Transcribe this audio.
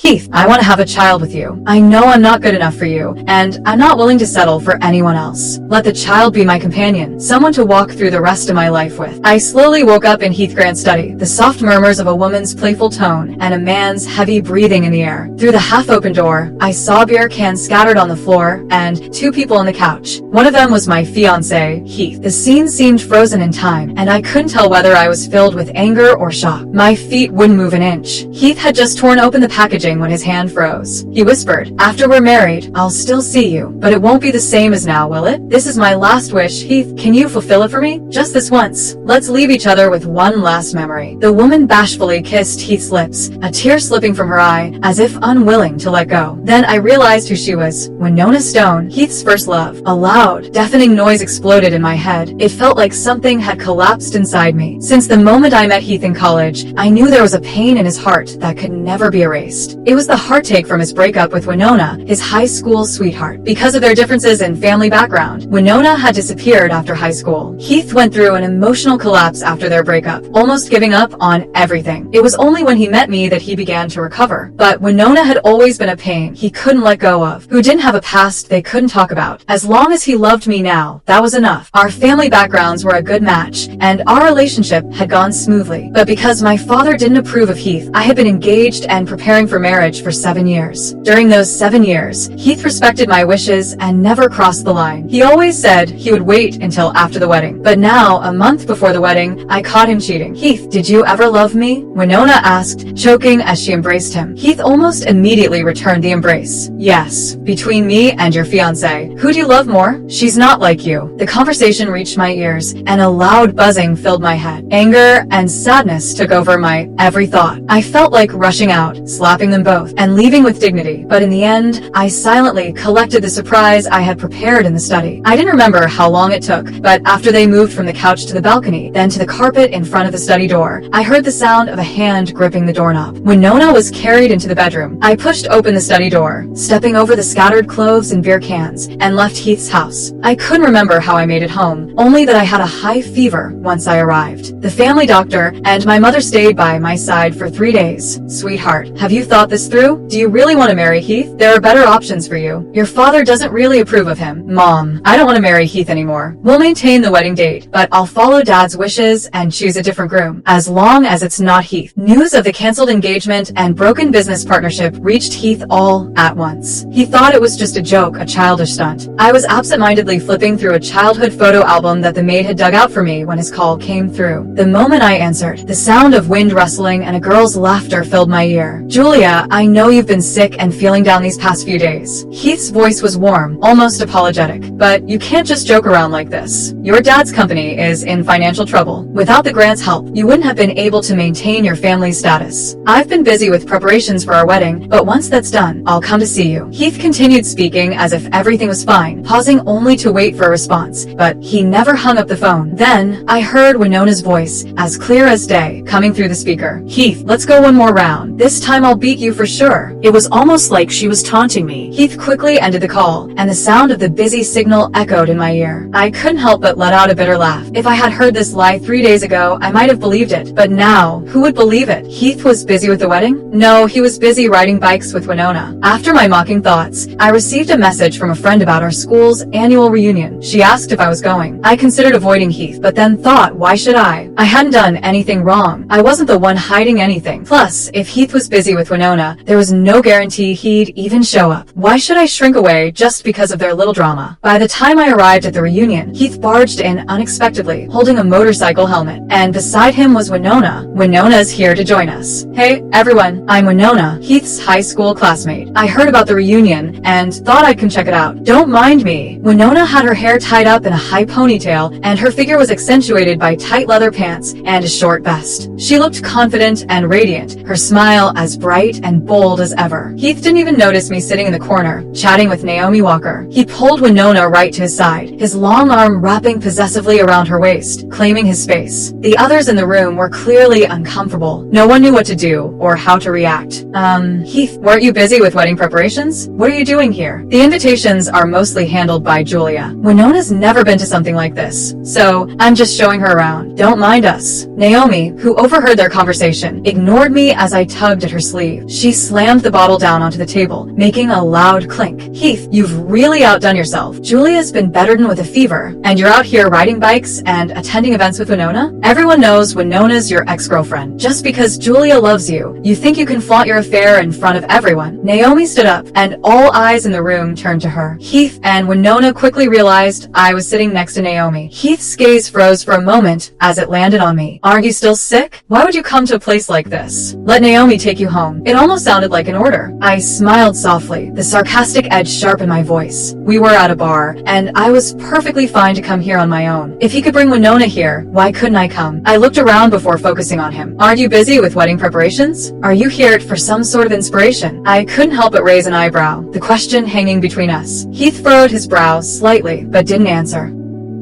Heath, I want to have a child with you. I know I'm not good enough for you, and I'm not willing to settle for anyone else. Let the child be my companion, someone to walk through the rest of my life with. I slowly woke up in Heath Grant's study, the soft murmurs of a woman's playful tone and a man's heavy breathing in the air. Through the half-open door, I saw beer cans scattered on the floor and two people on the couch. One of them was my fiancé, Heath. The scene seemed frozen in time, and I couldn't tell whether I was filled with anger or shock. My feet wouldn't move an inch. Heath had just torn open the packaging when his hand froze. He whispered, "After we're married, I'll still see you, but it won't be the same as now, will it? This is my last wish. Heath, can you fulfill it for me? Just this once. Let's leave each other with one last memory." The woman bashfully kissed Heath's lips, a tear slipping from her eye, as if unwilling to let go. Then I realized who she was. Winona Stone, Heath's first love. A loud, deafening noise exploded in my head. It felt like something had collapsed inside me. Since the moment I met Heath in college, I knew there was a pain in his heart that could never be erased. It was the heartache from his breakup with Winona, his high school sweetheart. Because of their differences in family background, Winona had disappeared after high school. Heath went through an emotional collapse after their breakup, almost giving up on everything. It was only when he met me that he began to recover. But Winona had always been a pain he couldn't let go of, who didn't have a past they couldn't talk about. As long as he loved me now, that was enough. Our family backgrounds were a good match, and our relationship had gone smoothly. But because my father didn't approve of Heath, I had been engaged and preparing for marriage for 7 years. During those 7 years, Heath respected my wishes and never crossed the line. He always said he would wait until after the wedding. But now, a month before the wedding, I caught him cheating. "Heath, did you ever love me?" Winona asked, choking as she embraced him. Heath almost immediately returned the embrace. "Yes, between me and your fiancé. Who do you love more? She's not like you." The conversation reached my ears, and a loud buzzing filled my head. Anger and sadness took over my every thought. I felt like rushing out, slapping them both, and leaving with dignity. But in the end, I silently collected the surprise I had prepared in the study. I didn't remember how long it took, but after they moved from the couch to the balcony, then to the carpet in front of the study door, I heard the sound of a hand gripping the doorknob. Winona was carried into the bedroom. I pushed open the study door, stepping over the scattered clothes and beer cans, and left Heath's house. I couldn't remember how I made it home, only that I had a high fever once I arrived. The family doctor and my mother stayed by my side for 3 days. "Sweetheart, have you thought this through? Do you really want to marry Heath? There are better options for you. Your father doesn't really approve of him." "Mom, I don't want to marry Heath anymore. We'll maintain the wedding date, but I'll follow Dad's wishes and choose a different groom, as long as it's not Heath." News of the canceled engagement and broken business partnership reached Heath all at once. He thought it was just a joke, a childish stunt. I was absent-mindedly flipping through a childhood photo album that the maid had dug out for me when his call came through. The moment I answered, the sound of wind rustling and a girl's laughter filled my ear. "Julia, I know you've been sick and feeling down these past few days." Heath's voice was warm, almost apologetic. "But you can't just joke around like this. Your dad's company is in financial trouble. Without the grant's help, you wouldn't have been able to maintain your family's status. I've been busy with preparations for our wedding, but once that's done, I'll come to see you." Heath continued speaking as if everything was fine, pausing only to wait for a response, but he never hung up the phone. Then, I heard Winona's voice, as clear as day, coming through the speaker. "Heath, let's go one more round. This time I'll beat you for sure." It was almost like she was taunting me. Heath quickly ended the call, and the sound of the busy signal echoed in my ear. I couldn't help but let out a bitter laugh. If I had heard this lie 3 days ago, I might have believed it, but now, who would believe it? Heath was busy with the wedding? No, he was busy riding bikes with Winona. After my mocking thoughts, I received a message from a friend about our school's annual reunion. She asked if I was going. I considered avoiding Heath, but then thought, why should I? I hadn't done anything wrong. I wasn't the one hiding anything. Plus, if Heath was busy with Winona, there was no guarantee he'd even show up. Why should I shrink away just because of their little drama? By the time I arrived at the reunion, Heath barged in unexpectedly, holding a motorcycle helmet, and beside him was Winona. "Winona's here to join us." "Hey, everyone, I'm Winona, Heath's high school classmate. I heard about the reunion and thought I'd come check it out. Don't mind me." Winona had her hair tied up in a high ponytail, and her figure was accentuated by tight leather pants and a short vest. She looked confident and radiant, her smile as bright and bold as ever. Heath didn't even notice me sitting in the corner, chatting with Naomi Walker. He pulled Winona right to his side, his long arm wrapping possessively around her waist, claiming his space. The others in the room were clearly uncomfortable. No one knew what to do or how to react. Heath, weren't you busy with wedding preparations? What are you doing here?" The invitations are mostly handled by Julia. Winona's never been to something like this, so I'm just showing her around. Don't mind us. Naomi, who overheard their conversation, ignored me as I tugged at her sleeve. She slammed the bottle down onto the table, making a loud clink. Heath, you've really outdone yourself. Julia's been bedridden with a fever, and you're out here riding bikes and attending events with Winona? Everyone knows Winona's your ex-girlfriend. Just because Julia loves you, you think you can flaunt your affair in front of everyone. Naomi stood up, and all eyes in the room turned to her. Heath and Winona quickly realized I was sitting next to Naomi. Heath's gaze froze for a moment as it landed on me. Aren't you still sick? Why would you come to a place like this? Let Naomi take you home. It almost sounded like an order. I smiled softly, the sarcastic edge sharp in my voice. We were at a bar, and I was perfectly fine to come here on my own. If he could bring Winona here, why couldn't I come? I looked around before focusing on him. Aren't you busy with wedding preparations? Are you here for some sort of inspiration? I couldn't help but raise an eyebrow, the question hanging between us. Heath furrowed his brow slightly, but didn't answer.